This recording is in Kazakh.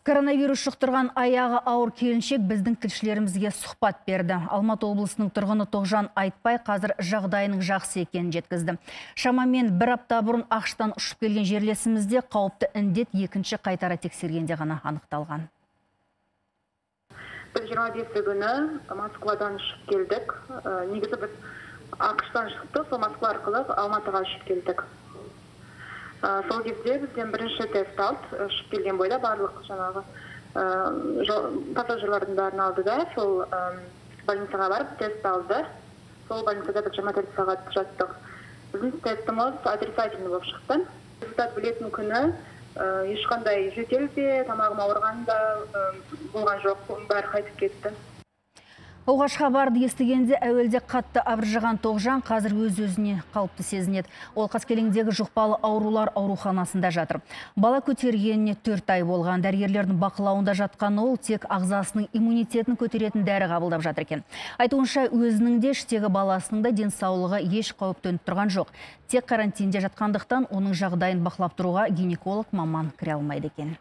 Коронавирус жұқтырған аяғы ауыр келіншек біздің тілшілерімізге сұхбат берді. Алматы облысының тұрғыны Тоғжан Айтбай қазір жағдайының жақсы екенін жеткізді. Шамамен бір апта бұрын ақштан ұшып келген жерлесімізде қауіпті індет екінші қайтара тексергенде ғана анықталған. Біз 25 күні Москвадан ұшып келдік. Негізі біз ақштан шықтық, сол Москва арқылы Алматыға ұшып келдік. Сол кезде бізден бірінші тест алды, ұшып келген бойда барлық жаңағы пассажирлардың бәрін алды да, сол больницаға барып тест алды. Сол больницада біз 24 сағат жаттық. Біздің тестіміз отрицательный болып шықты. Результат білетін күні ешқандай жөтел де, тамағым ауырған да болған жоқ, бәрі қайтып кетті. Оғаш хабарды естігенде әуелде қатты абыржыған Тоғжан қазір өз-өзіне қалыпты сезінеді. Ол Қаскелеңдегі жұқпалы аурулар ауруханасында жатыр. Бала көтергеніне 4 ай болған. Дәрігерлердің бақылауында жатқан ол тек ағзасының иммунитетін көтеретін дәрі қабылдап жатыр екен. Айтуынша өзінің де іштегі баласының да денсаулығы еш қауіп төніп тұрған жоқ. Тек карантинде жатқандықтан оның жағдайын бақылап тұруға гинеколог маман кіре алмайды екен.